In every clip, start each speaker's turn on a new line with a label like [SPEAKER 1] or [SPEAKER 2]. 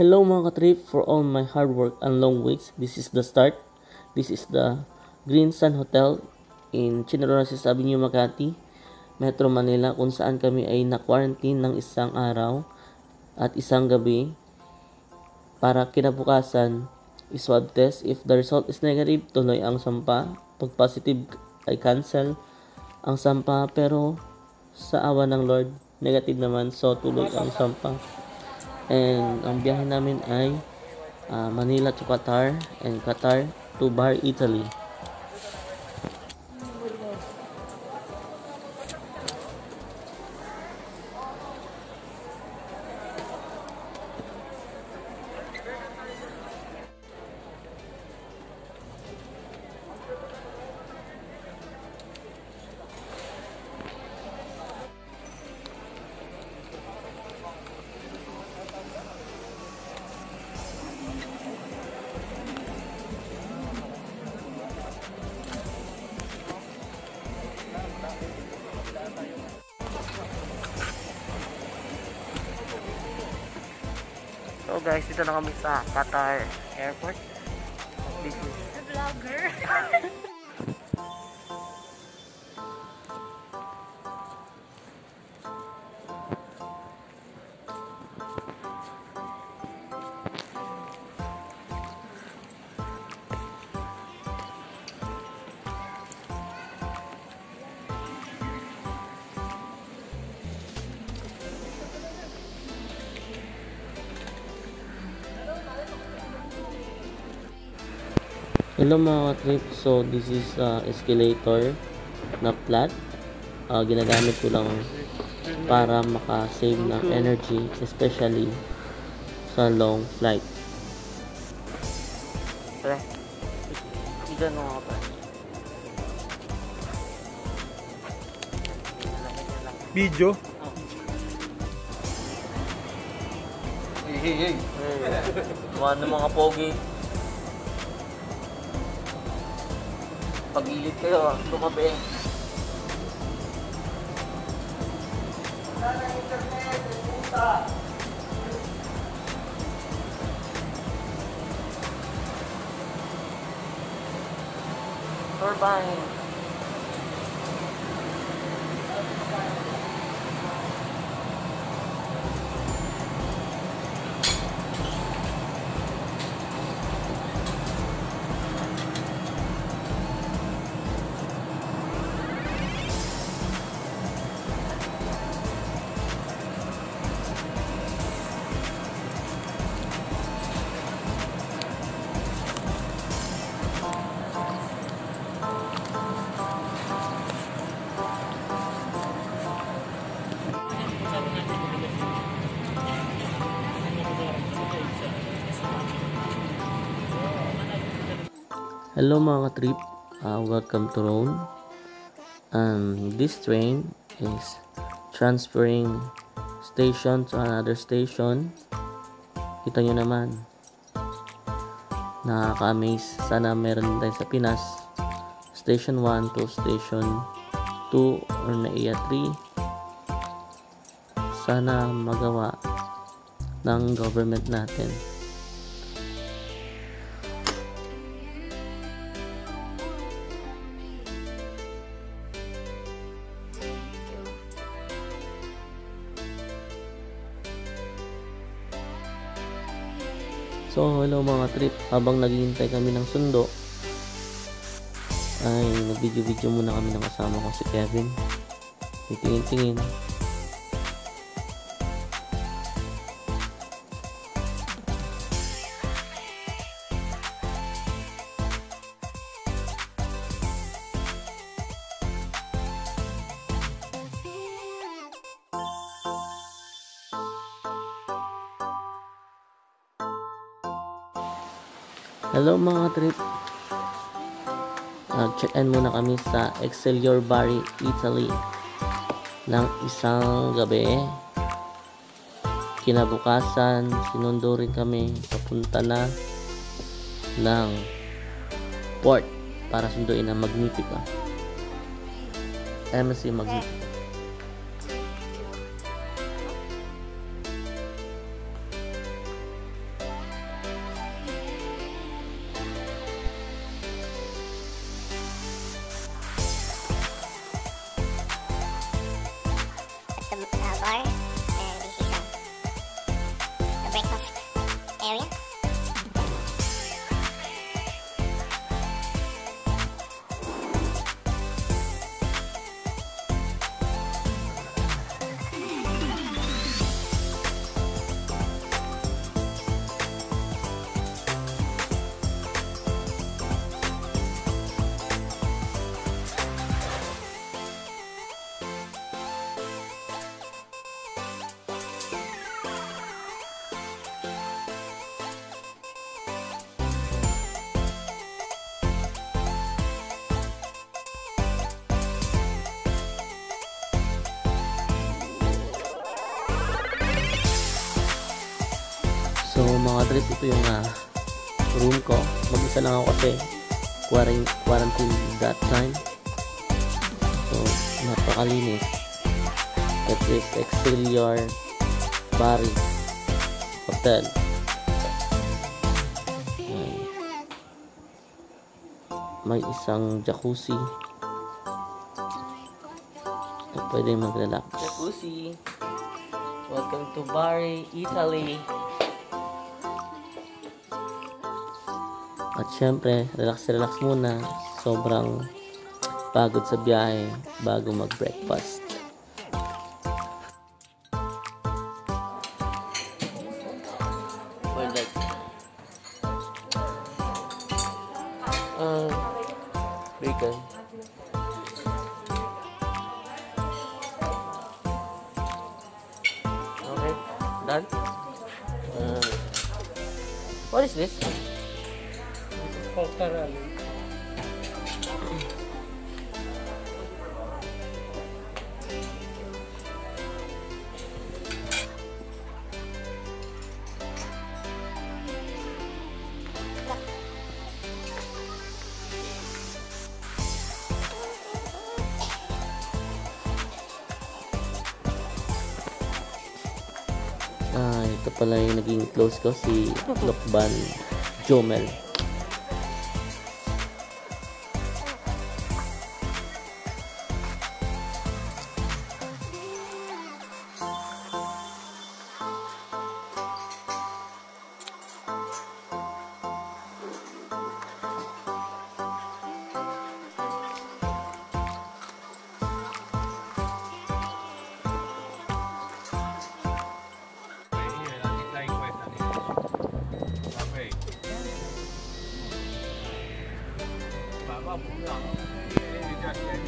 [SPEAKER 1] Hello mga katrip, for all my hard work and long waits, this is the start. This is the Green Sun Hotel in Chinorosis Avenue, Makati, Metro Manila, kung saan kami ay na-quarantine ng isang araw at isang gabi para kinabukasan i-swab test. If the result is negative, tuloy ang sampa. Pag positive ay cancel ang sampa, pero sa awa ng Lord, negative naman, so tuloy ang sampa. And ang biyahe namin ay Manila to Qatar and Qatar to Bar, Italy. So guys, dito na kami sa Qatar Airport. This is
[SPEAKER 2] the vlogger.
[SPEAKER 1] Hello mga trip, so this is escalator na flat. Ginagamit ko lang para maka-save ng energy, especially sa long flight. Pre, igan mo nga pa.
[SPEAKER 3] Video?
[SPEAKER 1] Hey. Ano mga pogi? Pag-ilit kayo, tumabi. Wala na internet, puta. Turbine. Hello mga trip, welcome to Rome. And this train is transferring station to another station. Kita nyo naman, nakaka-amaze. Sana meron tayo sa Pinas, station 1 to station 2 or NAIA 3. Sana magawa ng government natin. So hello mga trip, habang naghihintay kami ng sundo ay nag-video muna kami ng kasama ko si Kevin. Tingin-tingin. Hello mga trip. Check-in muna kami sa Excelsior Bari, Italy ng isang gabi. Kinabukasan, sinundo rin kami papunta na ng port para sunduin ang Magnifica. MSC Magnifica.
[SPEAKER 2] Bar, and this is the breakfast area.
[SPEAKER 1] So mga trip, ito yung room ko. Mag-isa lang ako kasi quarantine that time. So napakalinis. It is Excelsior Bari Hotel. May isang jacuzzi. So, pwede mag-relax. Jacuzzi. Welcome to Bari, Italy. At syempre, relax muna. Sobrang pagod sa biyahe bago mag-breakfast. Or like, bacon. Okay, done. What is this?
[SPEAKER 3] Cultural.
[SPEAKER 1] Ito pala yung naging close ko, si Lokban Jomel.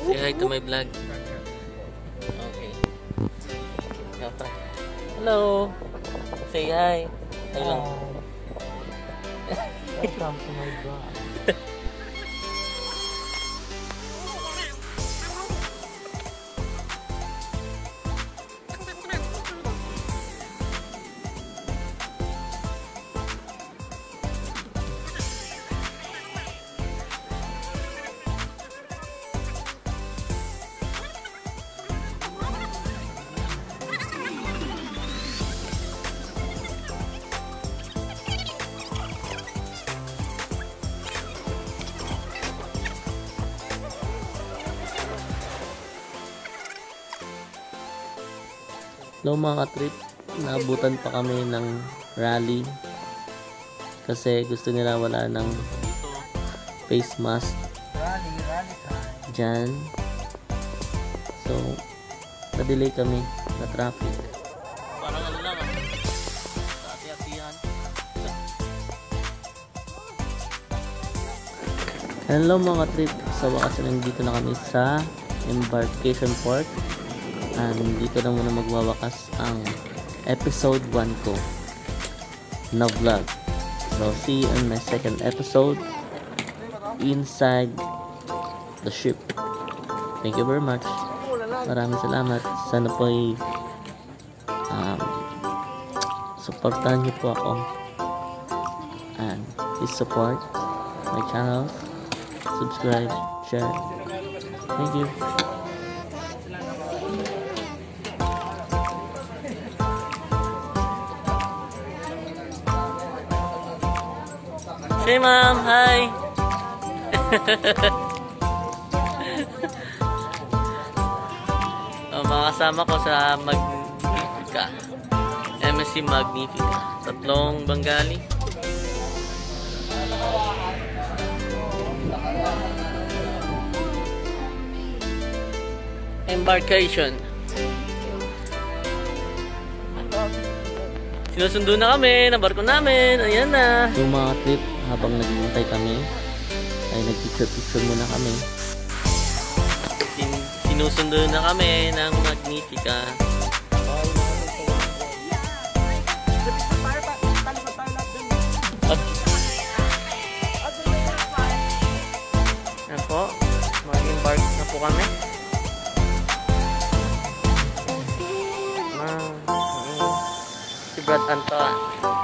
[SPEAKER 1] Say hi to my vlog. Okay. Hello. Say hi. Hi lang.
[SPEAKER 3] Welcome to my vlog.
[SPEAKER 1] Hello mga trip, naabutan pa kami ng rally kasi gusto nila wala ng face mask
[SPEAKER 3] Rally time.
[SPEAKER 1] dyan. So na-delay kami na traffic. Parang ano lang sa ati-atihan. Hello mga trip, sa wakas nandito na kami sa embarkation port. And dito na muna magwawakas ang episode 1 ko na vlog. So, see you in my second episode inside the ship. Thank you very much. Maraming salamat. Sana po ay supportahan niyo po ako. And please support my channel. Subscribe, share. Thank you. Say ma'am, hi. Makasama ko sa Magnifica. MSC Magnifica. 3 Bengali. Embarkation. Sinusundo na kami ng barko namin. Ayan na. Yung mga trip, habang naghihintay kami, ay nagpicture-picture muna kami. Sinusundo na kami ng Magnifica. Ayan po, mag-embark na po kami. Si Brad Anton.